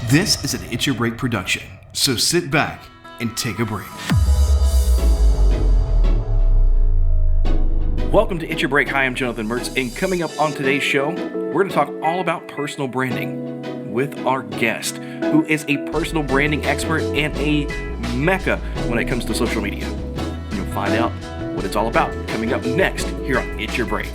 This is an It's Your Break production, so sit back and take a break. Welcome to It's Your Break. Hi, I'm Jonathan Mertz, and coming up on today's show, we're going to talk all about personal branding with our guest, who is a personal branding expert and a mecca when it comes to social media. You'll find out what it's all about coming up next here on It's Your Break.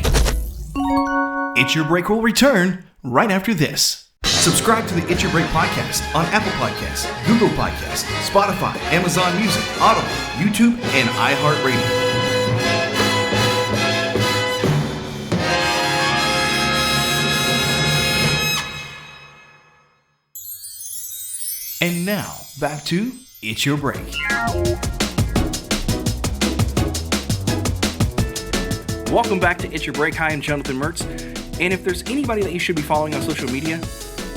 It's Your Break will return right after this. Subscribe to the It's Your Break podcast on Apple Podcasts, Google Podcasts, Spotify, Amazon Music, Audible, YouTube, and iHeartRadio. And now, back to It's Your Break. Welcome back to It's Your Break. Hi, I'm Jonathan Mertz. And if there's anybody that you should be following on social media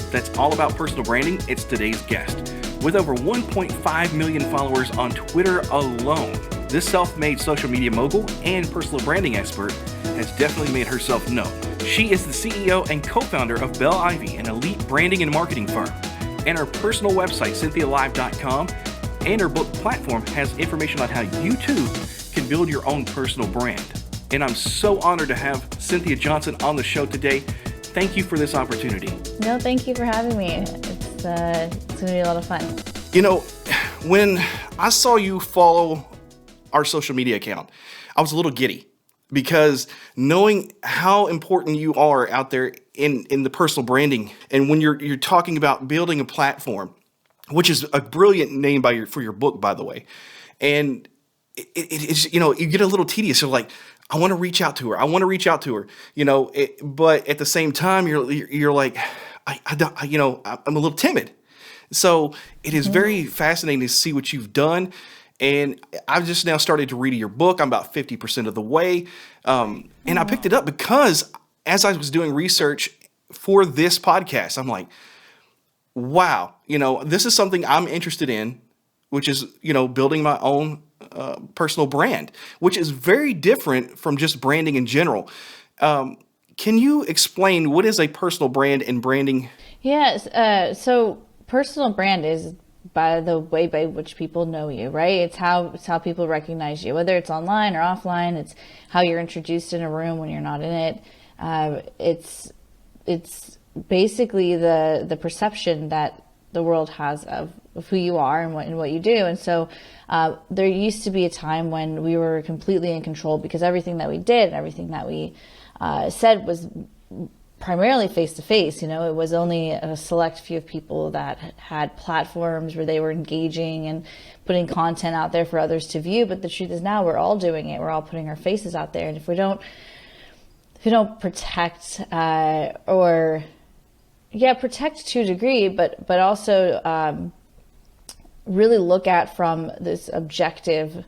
that's all about personal branding, it's today's guest. With over 1.5 million followers on Twitter alone, this self-made social media mogul and personal branding expert has definitely made herself known. She is the CEO and co-founder of Bell Ivy, an elite branding and marketing firm. And her personal website, CynthiaLive.com, and her book platform has information on how you too can build your own personal brand. And I'm so honored to have Cynthia Johnson on the show today. Thank you for this opportunity. No, thank you for having me. It's going to be a lot of fun. You know, when I saw you follow our social media account, I was a little giddy because knowing how important you are out there in the personal branding, and when you're talking about building a platform, which is a brilliant name for your book, by the way, and it's, you know, you get a little tedious. You're like, I want to reach out to her. You know, but at the same time, you're like, I'm a little timid. So it is very fascinating to see what you've done. And I've just now started to read your book. I'm about 50% of the way. And I picked it up because as I was doing research for this podcast, I'm like, wow, you know, this is something I'm interested in, which is, you know, building my own personal brand, which is very different from just branding in general. Can you explain what is a personal brand and branding? Yes. So personal brand is by the way by which people know you, right? It's how people recognize you, whether it's online or offline. It's how you're introduced in a room when you're not in it. It's basically the perception that the world has of who you are and what you do. And so there used to be a time when we were completely in control because everything that we did and everything that we said was primarily face-to-face. You know, it was only a select few of people that had platforms where they were engaging and putting content out there for others to view. But the truth is now we're all doing it. We're all putting our faces out there. And if we don't protect protect to a degree, but also really look at from this objective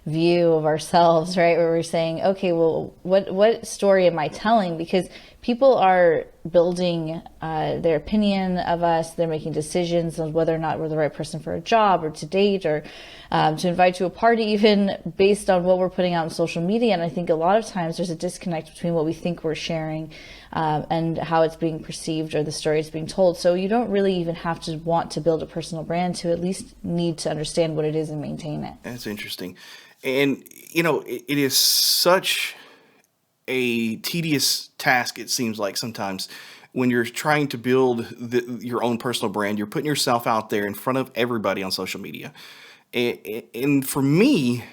view of ourselves, right? Where we're saying, okay, well, what story am I telling? Because people are building their opinion of us. They're making decisions on whether or not we're the right person for a job or to date or to invite to a party, even based on what we're putting out on social media. And I think a lot of times there's a disconnect between what we think we're sharing and how it's being perceived or the story is being told. So you don't really even have to want to build a personal brand to at least need to understand what it is and maintain it. That's interesting. And, you know, it is such a tedious task, it seems like sometimes, when you're trying to build your own personal brand. You're putting yourself out there in front of everybody on social media. And for me,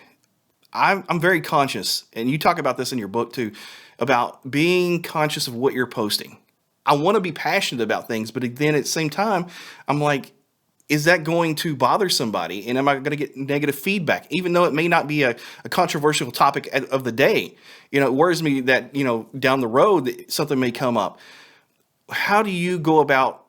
I'm very conscious, and you talk about this in your book too, about being conscious of what you're posting. I want to be passionate about things, but then at the same time, I'm like, is that going to bother somebody? And am I going to get negative feedback? Even though it may not be a controversial topic of the day, you know, it worries me that, you know, down the road, something may come up. How do you go about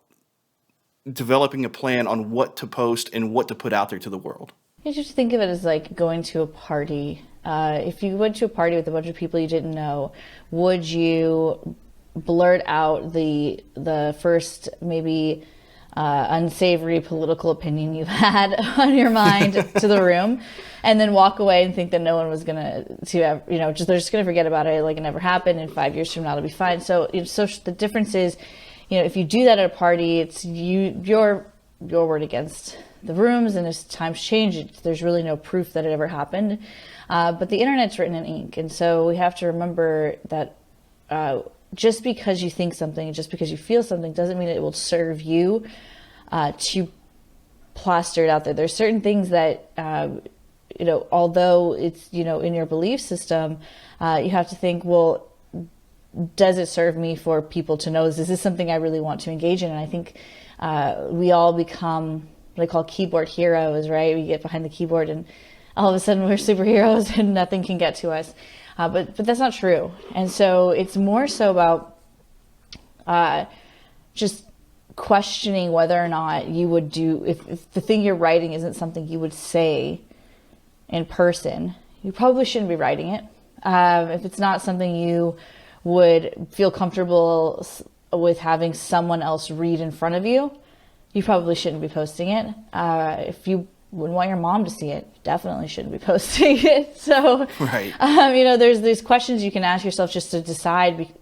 developing a plan on what to post and what to put out there to the world? You just think of it as like going to a party. If you went to a party with a bunch of people you didn't know, would you blurt out the first maybe unsavory political opinion you had on your mind to the room, and then walk away and think that no one was they're just gonna forget about it, like it never happened, and 5 years from now it'll be fine. So the difference is, if you do that at a party, it's you're your word against the room's, and as times change, there's really no proof that it ever happened. But the internet's written in ink, and so we have to remember that just because you think something, just because you feel something, doesn't mean it will serve you to plaster it out there. There's certain things that, although it's, in your belief system, you have to think, well, does it serve me for people to know? Is this something I really want to engage in? And I think we all become what I call keyboard heroes, right? We get behind the keyboard and all of a sudden we're superheroes and nothing can get to us. But that's not true. And so it's more so about just questioning whether or not you would do, if the thing you're writing isn't something you would say in person, you probably shouldn't be writing it. If it's not something you would feel comfortable with having someone else read in front of you, you probably shouldn't be posting it. If you wouldn't want your mom to see it, you definitely shouldn't be posting it. So, right. There's these questions you can ask yourself just to decide,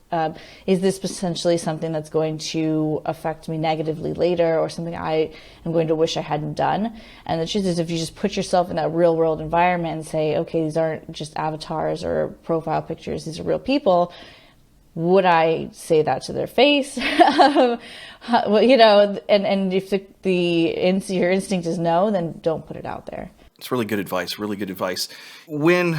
is this potentially something that's going to affect me negatively later, or something I am going to wish I hadn't done? And the truth is, if you just put yourself in that real world environment and say, okay, these aren't just avatars or profile pictures, these are real people, would I say that to their face? Well, and if your instinct is no, then don't put it out there. It's really good advice, really good advice. When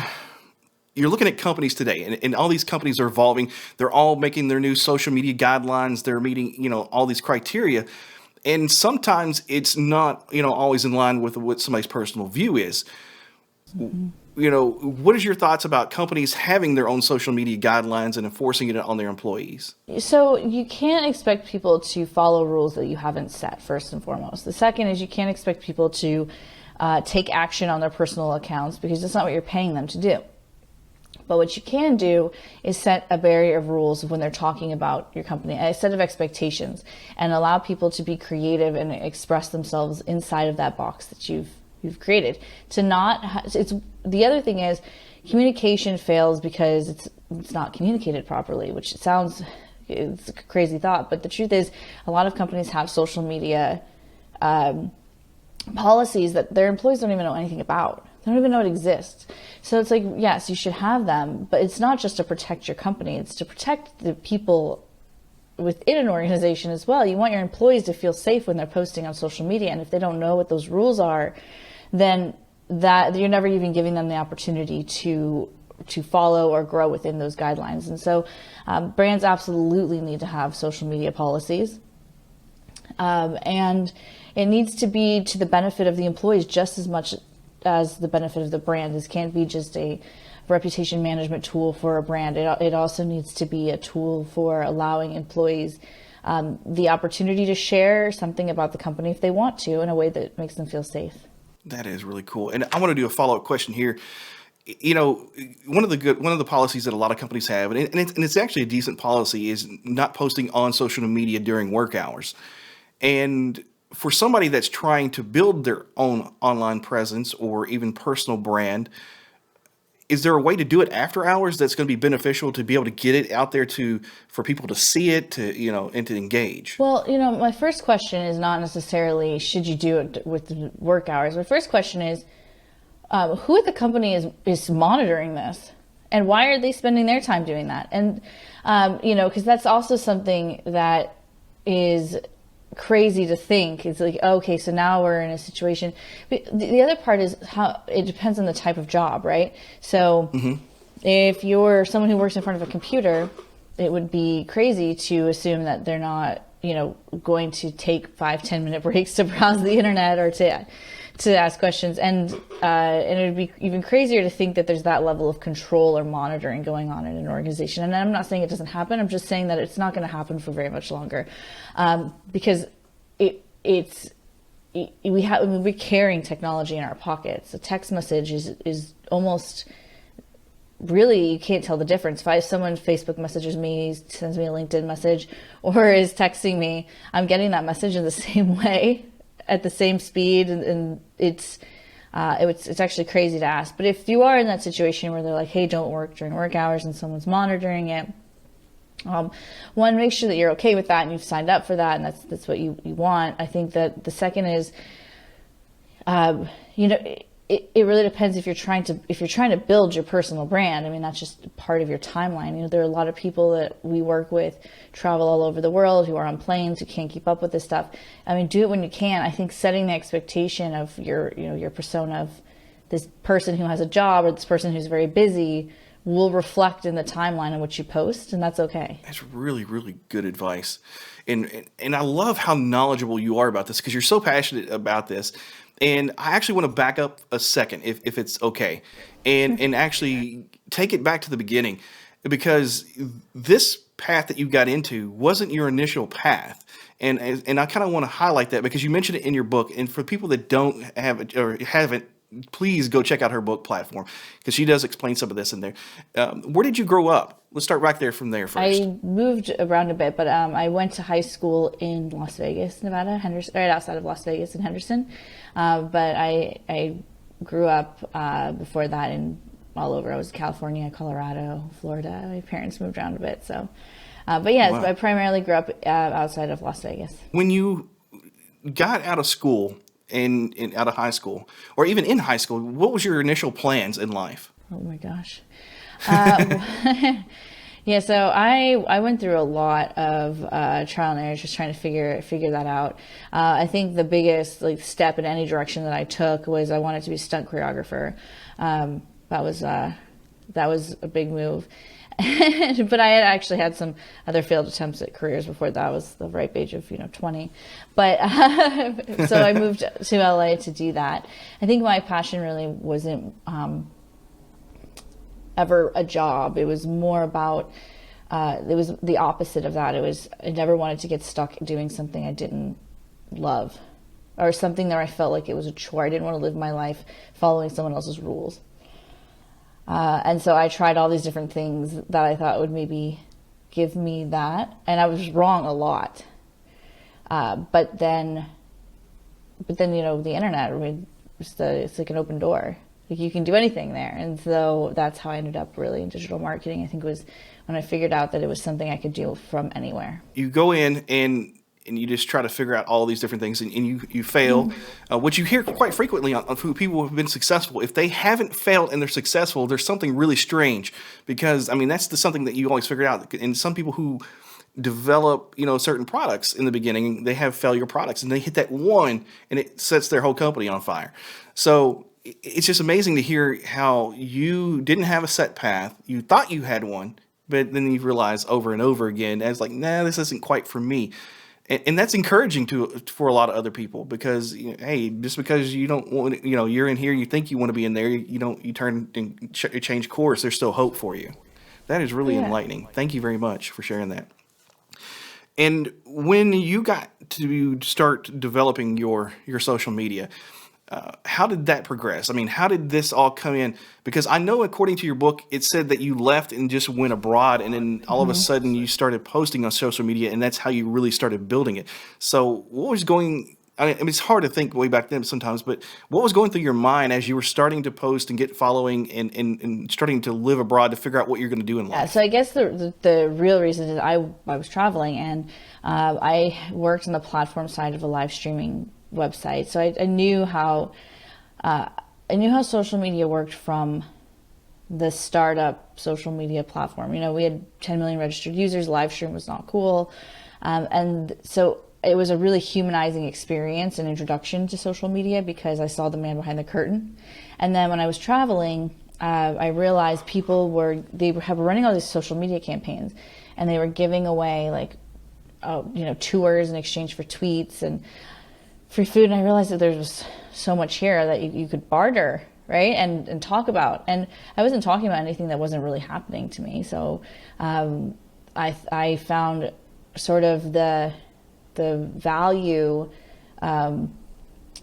you're looking at companies today, and all these companies are evolving, they're all making their new social media guidelines, they're meeting, all these criteria. And sometimes it's not, always in line with what somebody's personal view is. Mm-hmm. What is your thoughts about companies having their own social media guidelines and enforcing it on their employees? So you can't expect people to follow rules that you haven't set, first and foremost. The second is you can't expect people to take action on their personal accounts, because that's not what you're paying them to do. But what you can do is set a barrier of rules when they're talking about your company, a set of expectations, and allow people to be creative and express themselves inside of that box that you've created. The other thing is, communication fails because it's not communicated properly, which it's a crazy thought, but the truth is, a lot of companies have social media policies that their employees don't even know anything about. They don't even know it exists. So it's like, yes, you should have them, but it's not just to protect your company, it's to protect the people within an organization as well. You want your employees to feel safe when they're posting on social media, and if they don't know what those rules are, then that you're never even giving them the opportunity to follow or grow within those guidelines. And so brands absolutely need to have social media policies. And it needs to be to the benefit of the employees just as much as the benefit of the brand. This can't be just a reputation management tool for a brand. It also needs to be a tool for allowing employees the opportunity to share something about the company if they want to, in a way that makes them feel safe. That is really cool. And I want to do a follow-up question here. One of the policies that a lot of companies have, and it's actually a decent policy, is not posting on social media during work hours. And for somebody that's trying to build their own online presence or even personal brand, is there a way to do it after hours that's going to be beneficial to be able to get it out there for people to see it, and to engage? Well, my first question is not necessarily should you do it with the work hours. My first question is who at the company is monitoring this, and why are they spending their time doing that? And because that's also something that is crazy to think. It's like, okay, so now we're in a situation. But the other part is how it depends on the type of job, right? So if you're someone who works in front of a computer, it would be crazy to assume that they're not, going to take 5-10 minute breaks to browse the internet or to ask questions. And it would be even crazier to think that there's that level of control or monitoring going on in an organization. And I'm not saying it doesn't happen. I'm just saying that it's not going to happen for very much longer, because we're carrying technology in our pockets. A text message is almost, really, you can't tell the difference. If someone Facebook messages me, sends me a LinkedIn message, or is texting me, I'm getting that message in the same way, at the same speed, and it's actually crazy to ask. But if you are in that situation where they're like, hey, don't work during work hours, and someone's monitoring it, One, make sure that you're okay with that and you've signed up for that, and that's what you want. I think that the second is, it really depends if you're trying to build your personal brand. I mean, that's just part of your timeline. There are a lot of people that we work with travel all over the world, who are on planes, who can't keep up with this stuff. I mean, do it when you can. I think setting the expectation of your persona of this person who has a job or this person who's very busy will reflect in the timeline in which you post, and that's okay. That's really, really good advice. And I love how knowledgeable you are about this, because you're so passionate about this. And I actually want to back up a second, if it's okay, and actually take it back to the beginning, because this path that you got into wasn't your initial path. And I kind of want to highlight that, because you mentioned it in your book. And for people that don't have it or haven't, please go check out her book platform, because she does explain some of this in there. Where did you grow up? Let's start right there from there first. I moved around a bit, but I went to high school in Las Vegas, Nevada, right outside of Las Vegas in Henderson. But I grew up before that in all over. I was California, Colorado, Florida. My parents moved around a bit. So, but yes, wow. I primarily grew up outside of Las Vegas. When you got out of school and out of high school, or even in high school, what was your initial plans in life? Oh my gosh. Yeah, so I went through a lot of trial and error, just trying to figure that out. I think the biggest step in any direction that I took was I wanted to be a stunt choreographer. That was a big move. But I had actually had some other failed attempts at careers before that. I was the ripe age of 20. But so I moved to LA to do that. I think my passion really wasn't ever a job. It was more about it was the opposite of that. It was, I never wanted to get stuck doing something I didn't love, or something that I felt like it was a chore. I didn't want to live my life following someone else's rules. And so I tried all these different things that I thought would maybe give me that, and I was wrong a lot. But then the internet, it's like an open door. Like, you can do anything there. And so that's how I ended up really in digital marketing. I think it was when I figured out that it was something I could do from anywhere. You go in and you just try to figure out all these different things, and you fail, which you hear quite frequently on people who have been successful. If they haven't failed and they're successful, there's something really strange, because, I mean, that's something that you always figure out. And some people who develop, certain products in the beginning, they have failure products, and they hit that one, and it sets their whole company on fire. So it's just amazing to hear how you didn't have a set path. You thought you had one, but then you realize over and over again, as like, nah, this isn't quite for me. And that's encouraging for a lot of other people, because, hey, just because you don't want, you're in here, you think you want to be in there, you turn and change course, there's still hope for you. That is really enlightening. Thank you very much for sharing that. And when you got to start developing your social media, how did that progress? I mean, how did this all come in? Because I know, according to your book, it said that you left and just went abroad, and then all of a sudden you started posting on social media, and that's how you really started building it. So what was going, I mean, it's hard to think way back then sometimes, but what was going through your mind as you were starting to post and get following and starting to live abroad to figure out what you're going to do in life? Yeah, so I guess the real reason is I was traveling, and I worked on the platform side of a live streaming website. So I knew how social media worked from the startup social media platform. We had 10 million registered users. Live stream was not cool, and so it was a really humanizing experience and introduction to social media, because I saw the man behind the curtain. And then when I was traveling, I realized people were running all these social media campaigns, and they were giving away tours in exchange for tweets and free food. And I realized that there was so much here that you could barter, right? And talk about. And I wasn't talking about anything that wasn't really happening to me. So I found sort of the value, the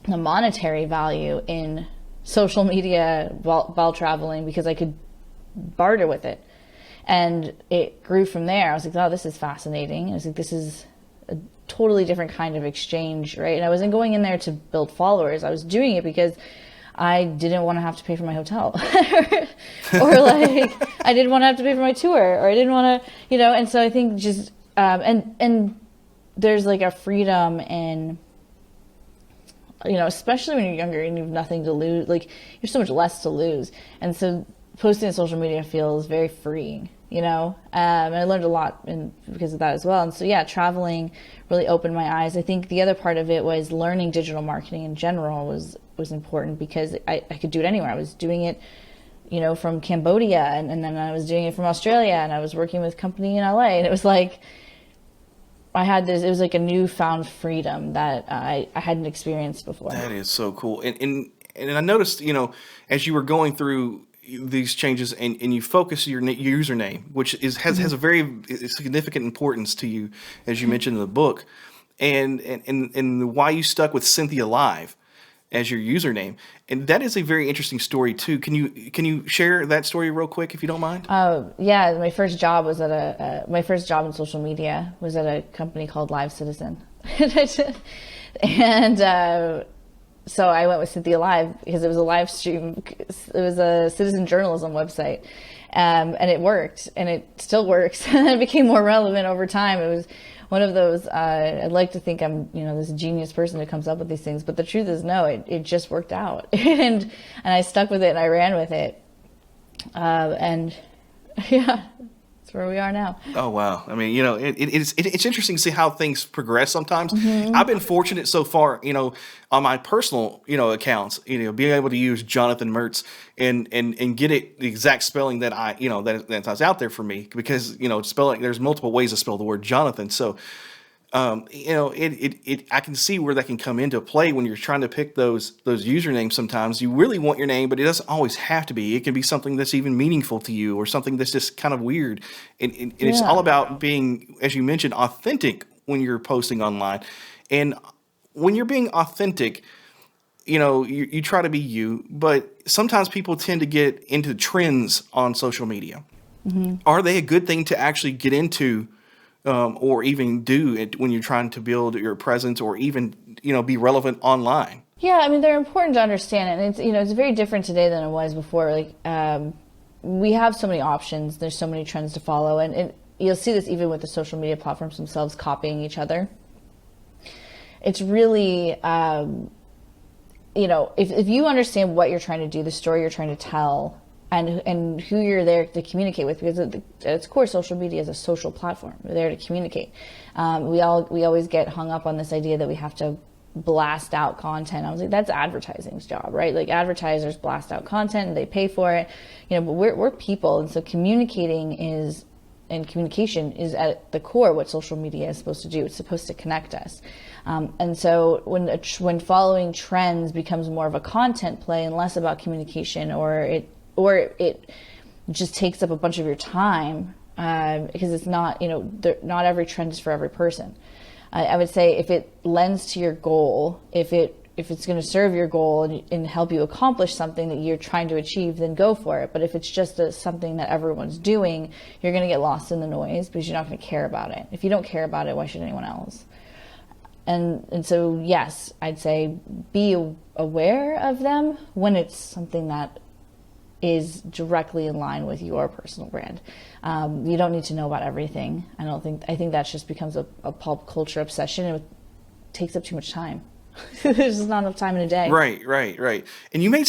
monetary value in social media while traveling, because I could barter with it. And it grew from there. I was like, oh, this is fascinating. I was like, this is a totally different kind of exchange, right? And I wasn't going in there to build followers. I was doing it because I didn't want to have to pay for my hotel or like I didn't want to have to pay for my tour, or I didn't want to, and so I think just, and there's like a freedom in, especially when you're younger and you have nothing to lose, like you have so much less to lose. And so posting on social media feels very freeing, and I learned a lot because of that as well. And so, yeah, traveling really opened my eyes. I think the other part of it was learning digital marketing in general was important, because I could do it anywhere. I was doing it, from Cambodia, and then I was doing it from Australia, and I was working with a company in LA, and it was like, it was like a newfound freedom that I hadn't experienced before. That is so cool. And I noticed, as you were going through these changes, and you focus your username, which has a very significant importance to you, as you mentioned in the book, and why you stuck with Cynthia Live as your username. And that is a very interesting story too. Can you share that story real quick, if you don't mind? Yeah, my first job was at my first job in social media was at a company called Live Citizen. And so I went with Cynthia Live because it was a live stream. It was a citizen journalism website. And it worked, and it still works. And it became more relevant over time. It was one of those, I'd like to think I'm, this genius person who comes up with these things, but the truth is, no, it just worked out. and I stuck with it, and I ran with it. And yeah, that's where we are now. Oh, wow. I mean, it's interesting to see how things progress sometimes. Mm-hmm. I've been fortunate so far, on my personal, accounts, being able to use Jonathan Mertz and get it the exact spelling that that's out there for me, because, spelling, there's multiple ways to spell the word Jonathan. So, I can see where that can come into play when you're trying to pick those usernames. Sometimes you really want your name, but it doesn't always have to be. It can be something that's even meaningful to you, or something that's just kind of weird. And it's all about being, as you mentioned, authentic when you're posting online. And when you're being authentic, you try to be you, but sometimes people tend to get into trends on social media. Mm-hmm. Are they a good thing to actually get into? Or even do it when you're trying to build your presence, or even, be relevant online? Yeah, I mean, they're important to understand. And it's very different today than it was before. Like, we have so many options. There's so many trends to follow. And you'll see this even with the social media platforms themselves copying each other. It's really, if you understand what you're trying to do, the story you're trying to tell, and who you're there to communicate with, because at its core, social media is a social platform. We're there to communicate. We always get hung up on this idea that we have to blast out content. I was like, that's advertising's job, right? Like, advertisers blast out content and they pay for it, but we're people, and so communication is at the core what social media is supposed to do. It's supposed to connect us. And so when following trends becomes more of a content play and less about communication, or it just takes up a bunch of your time, because it's not, not every trend is for every person. I would say if it lends to your goal, if it's going to serve your goal and help you accomplish something that you're trying to achieve, then go for it. But if it's just something that everyone's doing, you're going to get lost in the noise because you're not going to care about it. If you don't care about it, why should anyone else? And so, yes, I'd say be aware of them when it's something that is directly in line with your personal brand. You don't need to know about everything. I think that just becomes a pop culture obsession, and it takes up too much time. There's just not enough time in a day. Right. And you mentioned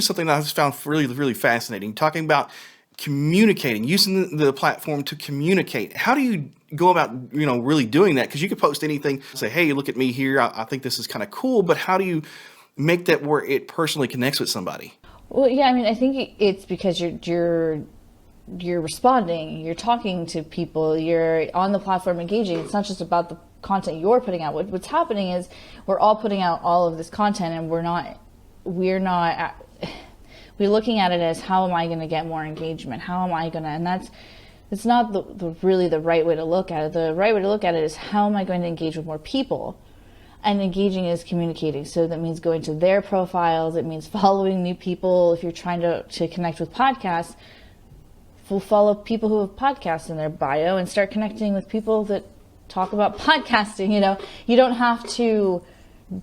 something that I just found really, really fascinating, talking about communicating, using the platform to communicate. How do you go about, really doing that? Because you could post anything, say, hey, look at me here. I think this is kind of cool. But how do you make that where it personally connects with somebody? Well, yeah, I mean, I think it's because you're responding, you're talking to people, you're on the platform engaging. It's not just about the content you're putting out. What's happening is we're all putting out all of this content, and we're looking at it as, how am I going to get more engagement? How am I going to, and it's not really the right way to look at it. The right way to look at it is, how am I going to engage with more people? And engaging is communicating. So that means going to their profiles. It means following new people. If you're trying to connect with podcasts, we'll follow people who have podcasts in their bio and start connecting with people that talk about podcasting. You don't have to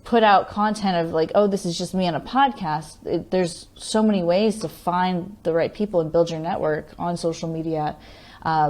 put out content of like, oh, this is just me on a podcast. There's so many ways to find the right people and build your network on social media,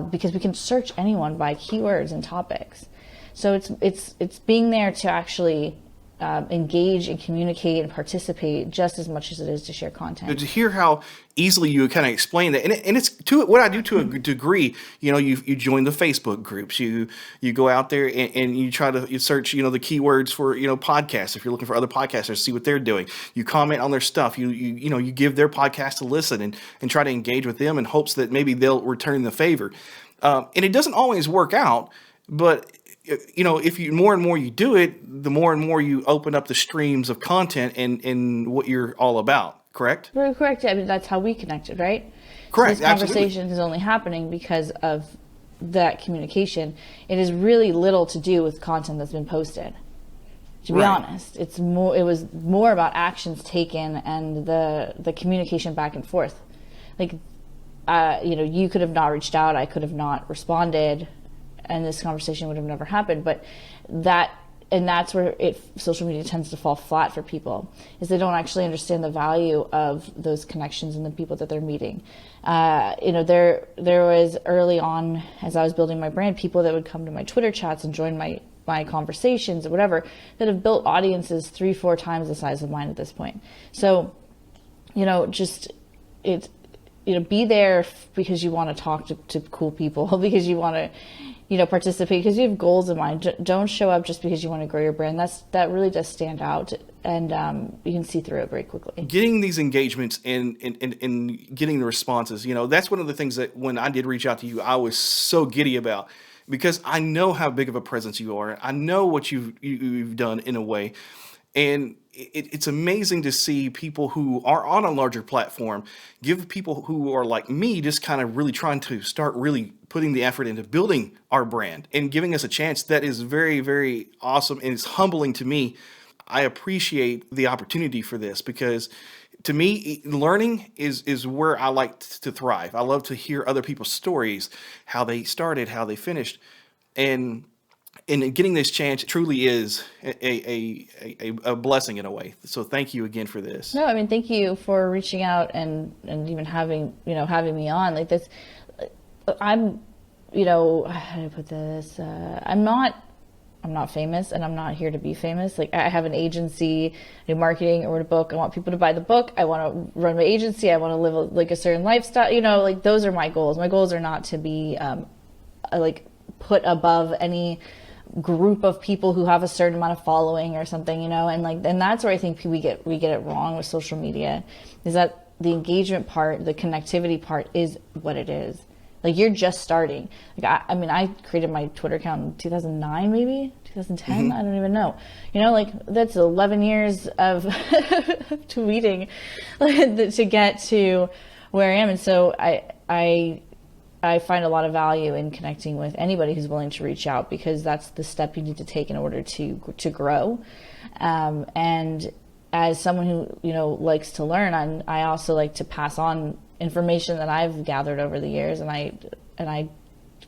because we can search anyone by keywords and topics. So it's being there to actually engage and communicate and participate just as much as it is to share content. To hear how easily you kind of explain that, and it's to what I do to a degree. You join the Facebook groups, you go out there and you try to search the keywords for podcasts. If you're looking for other podcasters, see what they're doing. You comment on their stuff. You give their podcast a listen and try to engage with them in hopes that maybe they'll return the favor. And it doesn't always work out, but if you more and more you do it, the more and more you open up the streams of content and what you're all about. Correct? Very correct. I mean, that's how we connected, right? Correct. So this conversation is only happening because of that communication. It has really little to do with content that's been posted. To be honest, it was more about actions taken and the communication back and forth. Like, you could have not reached out, I could have not responded, and this conversation would have never happened. But that's where social media tends to fall flat for people, is they don't actually understand the value of those connections and the people that they're meeting. There was early on, as I was building my brand, people that would come to my Twitter chats and join my conversations or whatever, that have built audiences 3-4 times the size of mine at this point. So, be there because you want to talk to cool people, because you want to, participate because you have goals in mind. Don't show up just because you want to grow your brand. That really does stand out, and you can see through it very quickly. Getting these engagements and getting the responses, that's one of the things that when I did reach out to you, I was so giddy about, because I know how big of a presence you are. I know what you've done in a way, and it's amazing to see people who are on a larger platform give people who are like me, just kind of really trying to start really putting the effort into building our brand and giving us a chance. That is very, very awesome, and it's humbling to me. I appreciate the opportunity for this, because to me, learning is where I like to thrive. I love to hear other people's stories, how they started, how they finished, and getting this chance truly is a blessing in a way. So thank you again for this. No, I mean, thank you for reaching out and even having me on like this. I'm, how do I put this? I'm not famous, and I'm not here to be famous. Like, I have an agency, I do marketing, I wrote a book. I want people to buy the book. I want to run my agency. I want to live like a certain lifestyle. Those are my goals. My goals are not to be put above any group of people who have a certain amount of following or something, and that's where I think we get it wrong with social media, is that the engagement part, the connectivity part is what it is. Like, you're just starting. Like, I created my Twitter account in 2009, maybe 2010. I don't even know. That's 11 years of tweeting to get to where I am. And so I find a lot of value in connecting with anybody who's willing to reach out, because that's the step you need to take in order to grow. And as someone who likes to learn, I also like to pass on information that I've gathered over the years, and I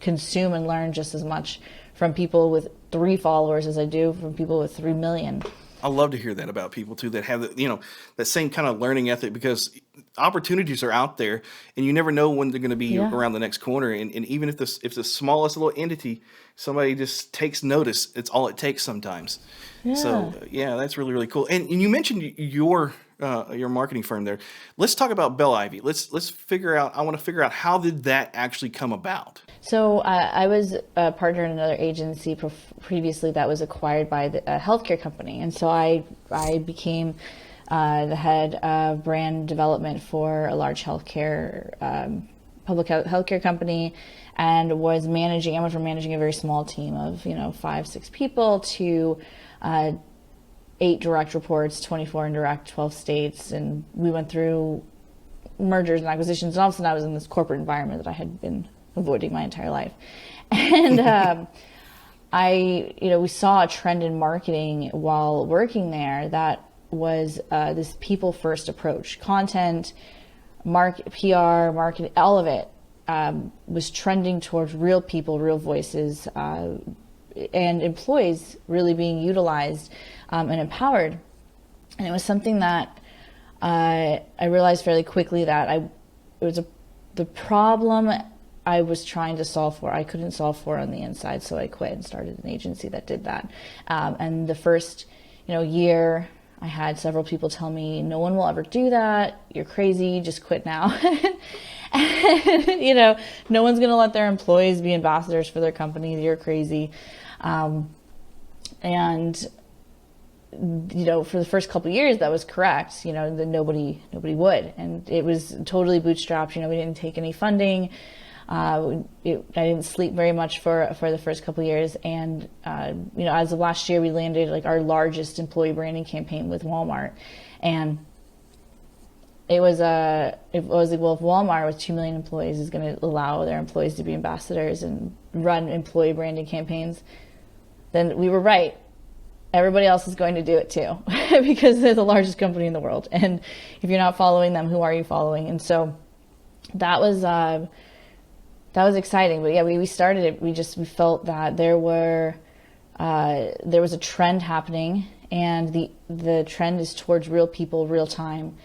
consume and learn just as much from people with 3 followers as I do from people with 3 million. I love to hear that about people too, that have that same kind of learning ethic, because opportunities are out there and you never know when they're going to be around the next corner. And even if the smallest little entity, somebody just takes notice, it's all it takes sometimes. Yeah. So that's really, really cool. And you mentioned your marketing firm there. Let's talk about Bell Ivy. Let's figure out. I want to figure out, how did that actually come about? So I was a partner in another agency previously that was acquired by a healthcare company, and so I became the head of brand development for a large healthcare public healthcare company, and I went from managing a very small team of 5-6 people to 8 direct reports, 24 indirect, 12 states, and we went through mergers and acquisitions, and all of a sudden I was in this corporate environment that I had been avoiding my entire life. And we saw a trend in marketing while working there that was this people-first approach. Content, PR, marketing, all of it was trending towards real people, real voices, and employees really being utilized and empowered. And it was something that I realized fairly quickly that the problem I was trying to solve for, I couldn't solve for on the inside, so I quit and started an agency that did that. And the first, year, I had several people tell me, "No one will ever do that. You're crazy. Just quit now." And, no one's going to let their employees be ambassadors for their company. You're crazy. And for the first couple of years, that was correct. That nobody would, and it was totally bootstrapped. We didn't take any funding. I didn't sleep very much for the first couple of years, and as of last year, we landed like our largest employee branding campaign with Walmart, and it was well, if Walmart with 2 million employees is going to allow their employees to be ambassadors and run employee branding campaigns, then we were right. Everybody else is going to do it too, because they're the largest company in the world. And if you're not following them, who are you following? And so that was exciting. But yeah, we started it. We felt that there was a trend happening, and the trend is towards real people, real time.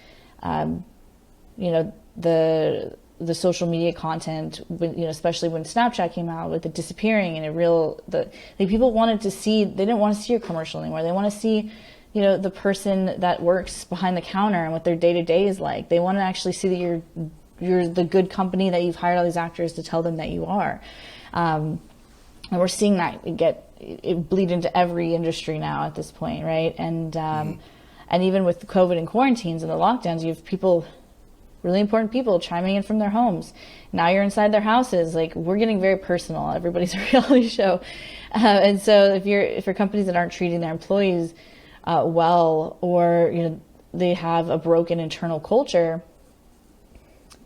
The social media content, especially when Snapchat came out with the disappearing and people wanted to see, they didn't want to see your commercial anymore. They want to see, the person that works behind the counter and what their day to day is like. They want to actually see that you're the good company that you've hired all these actors to tell them that you are. And we're seeing that it bleed into every industry now at this point, right? And and even with COVID and quarantines and the lockdowns, you have people, really important people, chiming in from their homes. Now you're inside their houses. Like, we're getting very personal. Everybody's a reality show. And so if you're companies that aren't treating their employees well, or they have a broken internal culture,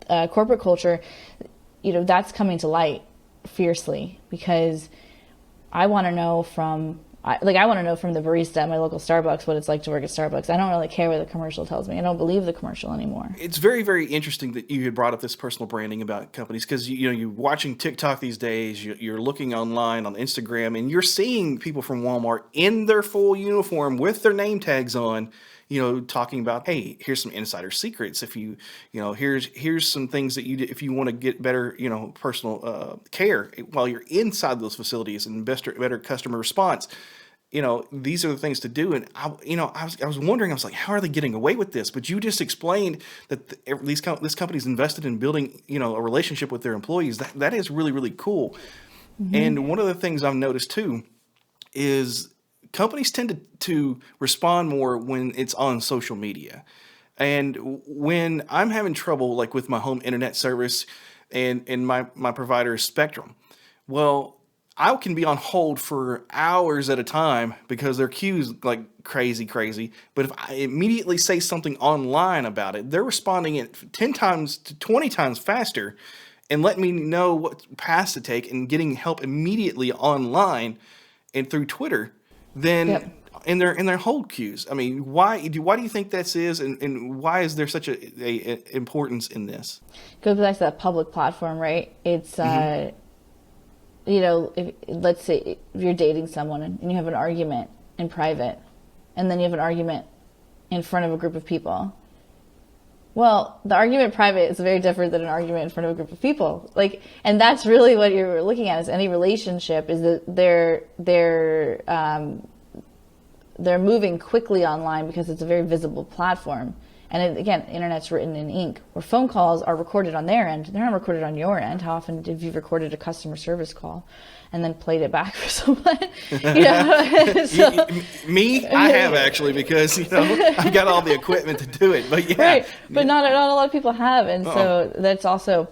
corporate culture, that's coming to light fiercely, because I want to know from the barista at my local Starbucks what it's like to work at Starbucks. I don't really care what the commercial tells me. I don't believe the commercial anymore. It's very, very interesting that you had brought up this personal branding about companies, because you're watching TikTok these days, you're looking online on Instagram, and you're seeing people from Walmart in their full uniform with their name tags on, talking about, hey, here's some insider secrets. If here's some things that if you want to get better, personal care while you're inside those facilities and better customer response. These are the things to do. And I was wondering, I was like, how are they getting away with this? But you just explained that this company's invested in building, a relationship with their employees. That is really, really cool. Mm-hmm. And one of the things I've noticed too is companies tend to respond more when it's on social media. And when I'm having trouble, like with my home internet service and my provider is Spectrum, well, I can be on hold for hours at a time because their queue's like crazy. But if I immediately say something online about it, they're responding it 10 times to 20 times faster and letting me know what paths to take and getting help immediately online and through Twitter than in their hold queues. I mean, why do you think this is, and why is there such a importance in this? Goes back to that public platform, right? It's let's say if you're dating someone and you have an argument in private, and then you have an argument in front of a group of people. Well, the argument in private is very different than an argument in front of a group of people. And that's really what you're looking at, is any relationship, is that they're moving quickly online because it's a very visible platform. And again, internet's written in ink, where phone calls are recorded on their end. They're not recorded on your end. How often have you recorded a customer service call and then played it back for someone? Me? I have, actually, because, I've got all the equipment to do it. But yeah. Right. But not a lot of people have. And so that's also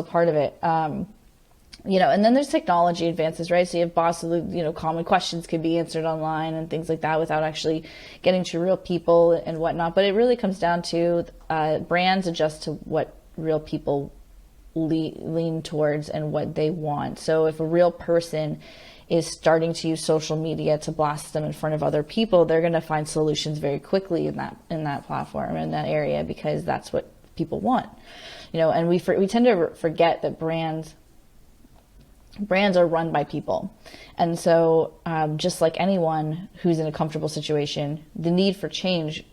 part of it. And then there's technology advances, right? So you have bots, common questions can be answered online and things like that without actually getting to real people and whatnot. But it really comes down to brands adjust to what real people lean towards and what they want. So if a real person is starting to use social media to blast them in front of other people, they're going to find solutions very quickly in that platform, in that area, because that's what people want. And we tend to forget that brands brands are run by people. And so just like anyone who's in a comfortable situation, the need for change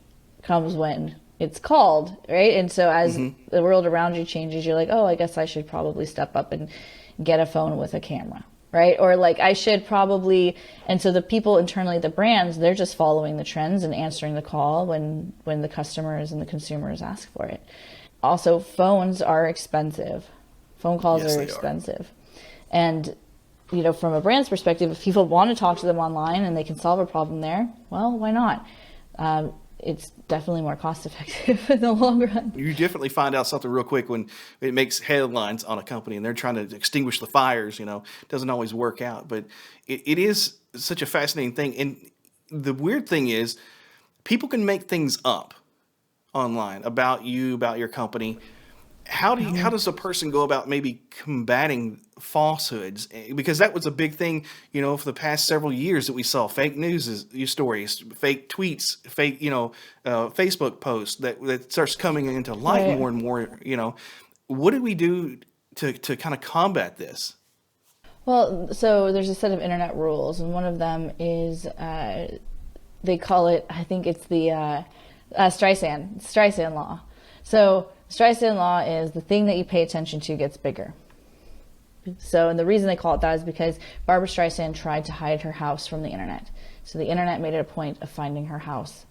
comes when it's called, right? And so as the world around you changes, you're like, oh, I guess I should probably step up and get a phone with a camera, right? Or like I should probably, and so the people internally, the brands, they're just following the trends and answering the call when the customers and the consumers ask for it. Also, phones are expensive. Phone calls are expensive. And, you know, from a brand's perspective, if people want to talk to them online and they can solve a problem there, well, why not? It's definitely more cost effective in the long run. You definitely find out something real quick when it makes headlines on a company and they're trying to extinguish the fires. You know, it doesn't always work out, but it is such a fascinating thing. And the weird thing is, people can make things up online about you, about your company. How does a person go about maybe combating falsehoods? Because that was a big thing, you know, for the past several years that we saw fake news stories, fake tweets, fake, you know, Facebook posts that starts coming into light more and more. You know, what do we do to kind of combat this? Well, so there's a set of internet rules, and one of them is they call it, I think it's the Streisand law. So Streisand law is the thing that you pay attention to gets bigger. So, and the reason they call it that is because Barbara Streisand tried to hide her house from the internet. So the internet made it a point of finding her house.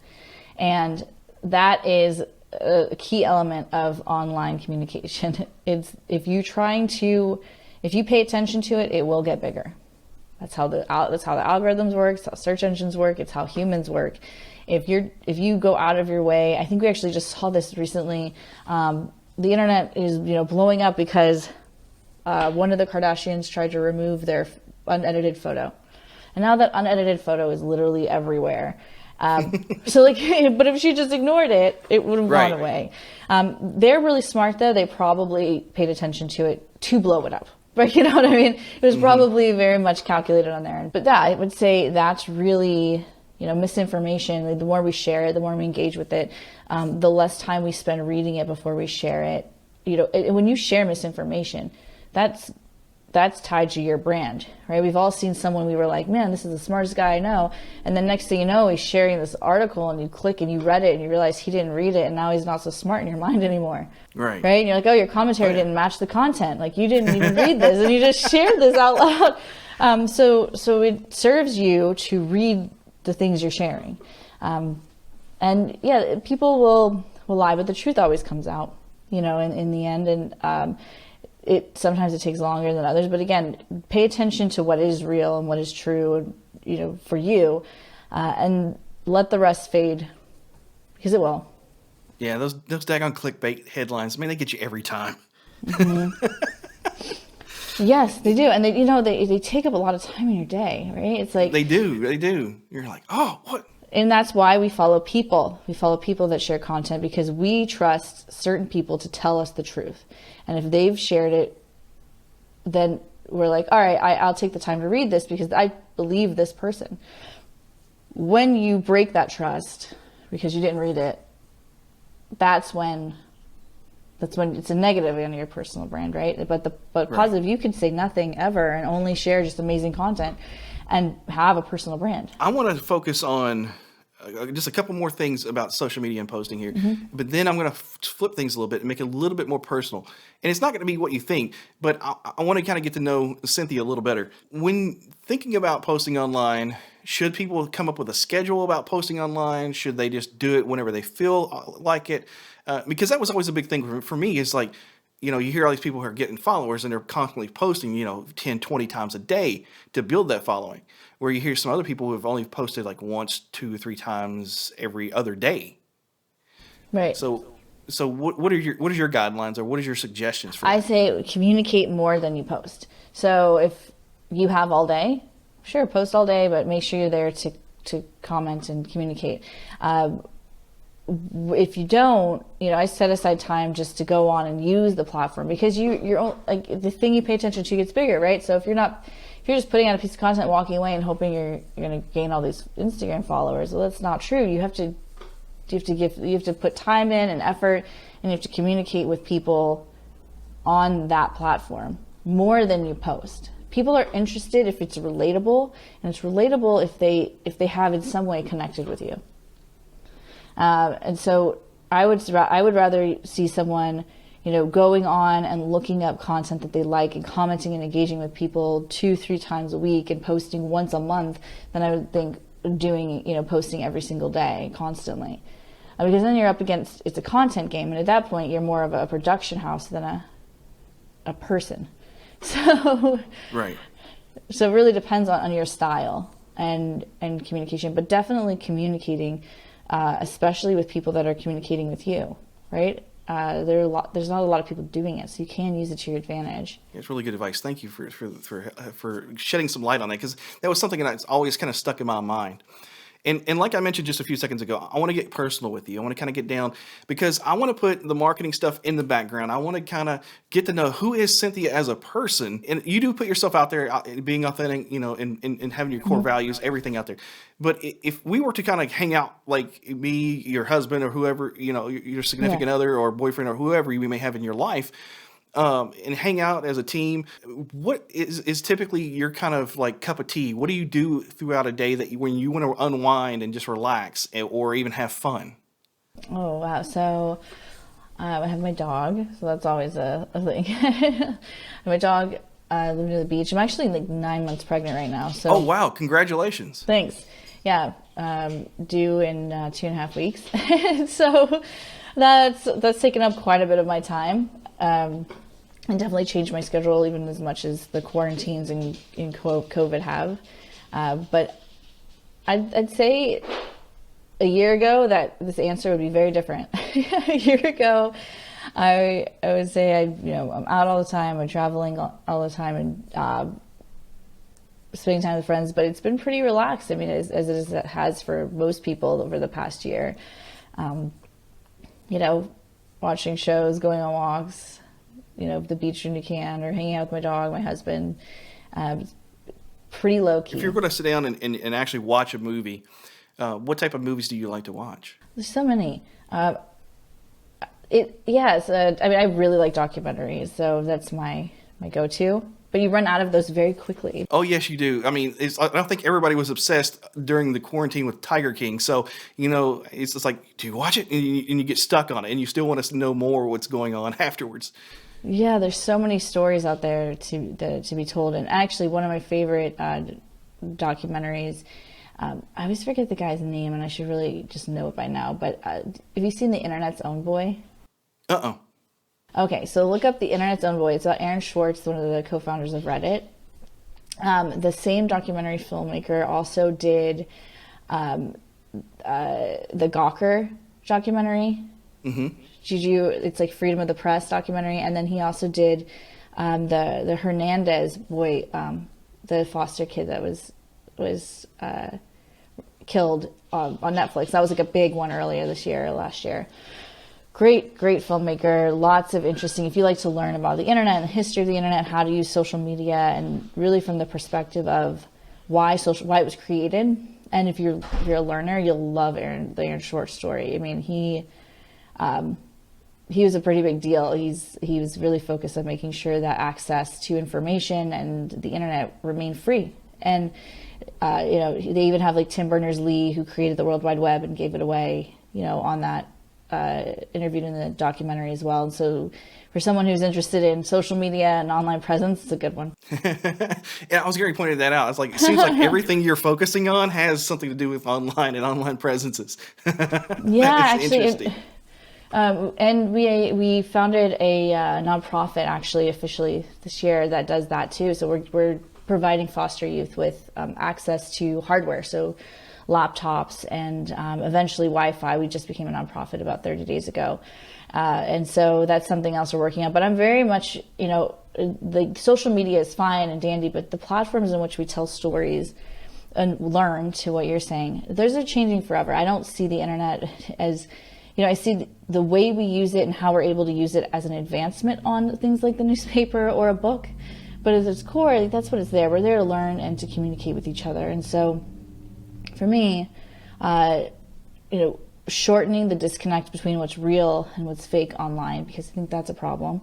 And that is a key element of online communication. It's if you pay attention to it, it will get bigger. That's how the algorithms work, it's how search engines work, it's how humans work. If you go out of your way, I think we actually just saw this recently. The internet is, you know, blowing up because one of the Kardashians tried to remove their unedited photo, and now that unedited photo is literally everywhere. So like, but if she just ignored it, it would have gone away. They're really smart though. They probably paid attention to it to blow it up. Right, you know what I mean? It was probably very much calculated on their end. But yeah, I would say that's really, you know, misinformation. The more we share it, the more we engage with it, the less time we spend reading it before we share it. You know, when you share misinformation, that's tied to your brand, right? We've all seen someone we were like, man, this is the smartest guy I know. And then next thing you know, he's sharing this article and you click and you read it and you realize he didn't read it and now he's not so smart in your mind anymore. Right. And you're like, oh, your commentary didn't match the content. Like you didn't even read this and you just shared this out loud. So it serves you to read the things you're sharing. And yeah, people will lie, but the truth always comes out, you know, in the end. And, sometimes it takes longer than others, but again, pay attention to what is real and what is true, you know, for you, and let the rest fade, because it will. Yeah, those daggone clickbait headlines, I mean, they get you every time. Yes, they do, and they take up a lot of time in your day, right? It's like they do. You're like, oh, what? And that's why we follow people. We follow people that share content because we trust certain people to tell us the truth. And if they've shared it, then we're like, all right, I'll take the time to read this because I believe this person. When you break that trust because you didn't read it, that's when it's a negative on your personal brand, right? But positive, you can say nothing ever and only share just amazing content and have a personal brand. I want to focus on just a couple more things about social media and posting here, but then I'm going to flip things a little bit and make it a little bit more personal. And it's not going to be what you think, but I want to kind of get to know Cynthia a little better. When thinking about posting online, should people come up with a schedule about posting online? Should they just do it whenever they feel like it? Because that was always a big thing for me is like, you know, you hear all these people who are getting followers and they're constantly posting, you know, 10, 20 times a day to build that following. Where you hear some other people who have only posted like once, 2 or 3 times every other day. Right. So what are your guidelines or what are your suggestions for I that? say communicate more than you post. So if you have all day, sure, post all day, but make sure you're there to comment and communicate. If you don't, you know, I set aside time just to go on and use the platform because you're like the thing you pay attention to gets bigger, right? So if you're just putting out a piece of content, walking away and hoping you're going to gain all these Instagram followers, well, that's not true. You have to put time in and effort, and you have to communicate with people on that platform more than you post. people are interested if it's relatable, and it's relatable if they have in some way connected with you. And so I would rather see someone, going on and looking up content that they like and commenting and engaging with people 2-3 times a week and posting once a month than I would think doing, posting every single day constantly. Because then you're up against, it's a content game, and at that point you're more of a production house than a person. So right. So it really depends on your style and communication, but definitely communicating, especially with people that are communicating with you, right? There's not a lot of people doing it, so you can use it to your advantage. It's really good advice. Thank you for shedding some light on that, because that was something that's always kind of stuck in my mind. And like I mentioned just a few seconds ago, I want to get personal with you. I want to kind of get down, because I want to put the marketing stuff in the background. I want to kind of get to know who is Cynthia as a person. And you do put yourself out there, being authentic, and having your core values, everything out there. But if we were to kind of hang out, like me, your husband, or whoever, your significant other or boyfriend or whoever you may have in your life, and hang out as a team, what is typically your kind of like cup of tea? What do you do throughout a day when you want to unwind and just relax, or even have fun? Oh, wow. So I have my dog, so that's always a thing. My dog, I live near the beach. I'm actually like 9 months pregnant right now. So. Oh, wow. Congratulations. Thanks. Yeah. Due in 2.5 weeks. So that's taken up quite a bit of my time. And definitely changed my schedule even as much as the quarantines and COVID have. But I'd say a year ago that this answer would be very different. A year ago, I would say I'm out all the time, I'm traveling all the time, and spending time with friends. But it's been pretty relaxed. I mean, as it has for most people over the past year. Watching shows, going on walks, the beach when you can, or hanging out with my dog, my husband. Pretty low key. If you're going to sit down and actually watch a movie, what type of movies do you like to watch? There's so many. I really like documentaries, so that's my go-to. But you run out of those very quickly. Oh, yes, you do. I mean, I don't think everybody was obsessed during the quarantine with Tiger King. So, it's just like, do you watch it? And you get stuck on it, and you still want to know more what's going on afterwards. Yeah, there's so many stories out there to be told. And actually, one of my favorite documentaries, I always forget the guy's name, and I should really just know it by now. But have you seen The Internet's Own Boy? Uh-oh. Okay, so look up The Internet's Own Boy. It's about Aaron Swartz, one of the co-founders of Reddit. The same documentary filmmaker also did the Gawker documentary. Mm-hmm. It's like Freedom of the Press documentary. And then he also did the Hernandez boy, the foster kid that was killed on Netflix. That was like a big one last year. Great filmmaker, lots of interesting, if you like to learn about the internet and the history of the internet, how to use social media, and really from the perspective of why it was created. And if you're a learner, you'll love the Aaron Swartz story. I mean, he was a pretty big deal. He was really focused on making sure that access to information and the internet remained free. And they even have like Tim Berners-Lee, who created the World Wide Web and gave it away, on that. Interviewed in the documentary as well. And so for someone who's interested in social media and online presence, it's a good one. Yeah, I was going to point that out. It's like, it seems like everything you're focusing on has something to do with online and online presences. Yeah, actually. And we founded a nonprofit actually officially this year that does that too. So we're providing foster youth with access to hardware. So laptops and eventually Wi-Fi. We just became a nonprofit about 30 days ago. And so that's something else we're working on. But I'm very much, the social media is fine and dandy, but the platforms in which we tell stories and learn, to what you're saying, those are changing forever. I don't see the internet as, I see the way we use it and how we're able to use it as an advancement on things like the newspaper or a book. But at its core, that's what it's there. We're there to learn and to communicate with each other. And so for me, shortening the disconnect between what's real and what's fake online, because I think that's a problem,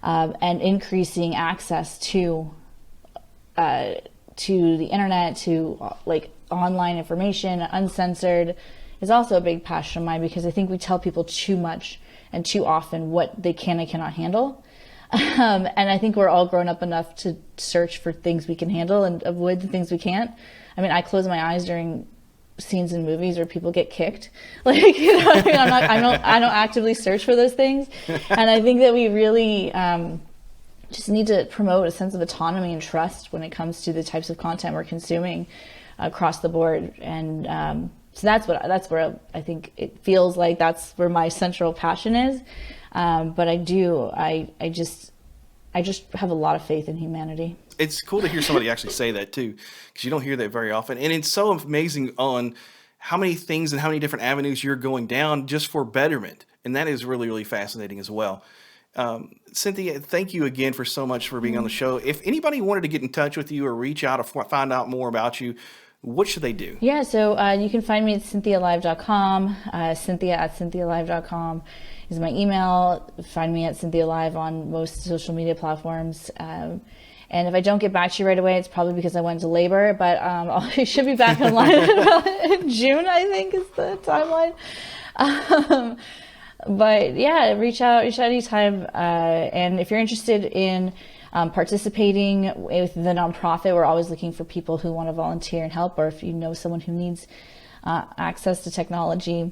and increasing access to to the internet, to like online information, uncensored, is also a big passion of mine, because I think we tell people too much and too often what they can and cannot handle. And I think we're all grown up enough to search for things we can handle and avoid the things we can't. I mean, I close my eyes during scenes in movies where people get kicked. Like, you know, I mean, I don't actively search for those things. And I think that we really just need to promote a sense of autonomy and trust when it comes to the types of content we're consuming across the board. And so that's where I think it feels like that's where my central passion is. But I just have a lot of faith in humanity. It's cool to hear somebody actually say that too, because you don't hear that very often. And it's so amazing on how many things and how many different avenues you're going down just for betterment. And that is really, really fascinating as well. Cynthia, thank you again for so much for being on the show. If anybody wanted to get in touch with you or reach out or find out more about you, what should they do? Yeah, so you can find me at cynthialive.com. Cynthia at cynthialive.com is my email. Find me at Cynthia Live on most social media platforms. And if I don't get back to you right away, it's probably because I went to labor, but I should be back online in June, I think is the timeline. But yeah, reach out anytime. And if you're interested in participating with the nonprofit, we're always looking for people who want to volunteer and help, or if you know someone who needs access to technology,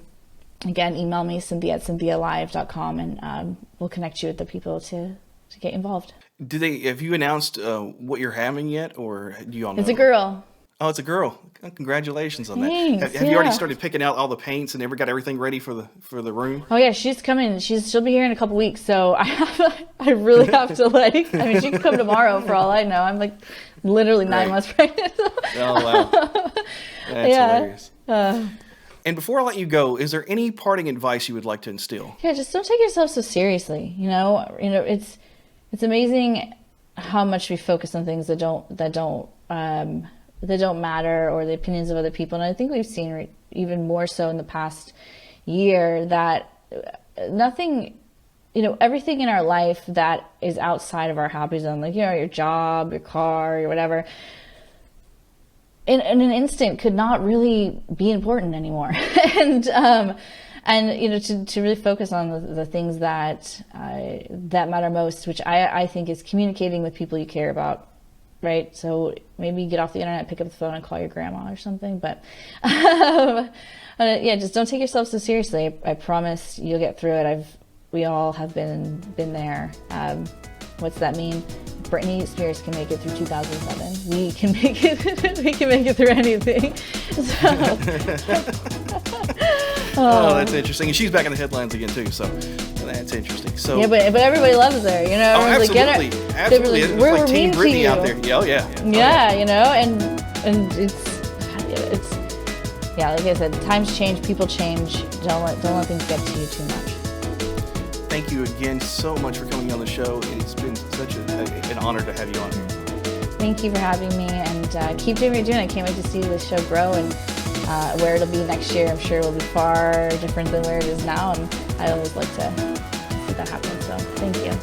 again, email me, Cynthia at cynthialive.com, and we'll connect you with the people to get involved. Have you announced what you're having yet, or do you all know? It's a girl. Oh, it's a girl. Congratulations on Thanks, that. Have you already started picking out all the paints and got everything ready for the room? Oh yeah, she's coming. She'll be here in a couple weeks, so I really have to I mean, she can come tomorrow for all I know. I'm like literally 9 months pregnant. So. Oh wow, that's hilarious. And before I let you go, is there any parting advice you would like to instill? Yeah, just don't take yourself so seriously. You know, it's amazing how much we focus on things that don't matter, or the opinions of other people. And I think we've seen even more so in the past year that nothing, everything in our life that is outside of our happy zone, like, your job, your car, your whatever, in an instant could not really be important anymore. And to really focus on the things that matter most, which I think is communicating with people you care about. Right, so maybe get off the internet, pick up the phone, and call your grandma or something. But yeah, just don't take yourself so seriously. I promise you'll get through it. We all have been there. What's that mean? Britney Spears can make it through 2007. We can make it. We can make it through anything. Oh, that's interesting. And she's back in the headlines again too. So that's interesting. So yeah, but everybody loves her. Oh, absolutely, like, absolutely. Like, it's we're like Team mean Britney to you. out there. Yeah, oh, yeah. Yeah, and it's like I said, times change, people change. Don't let things get to you too much. Thank you again so much for coming on the show. It's been such an honor to have you on here. Thank you for having me, and keep doing what you're doing. I can't wait to see this show grow, and where it'll be next year, I'm sure will be far different than where it is now, and I always like to see that happen. So thank you.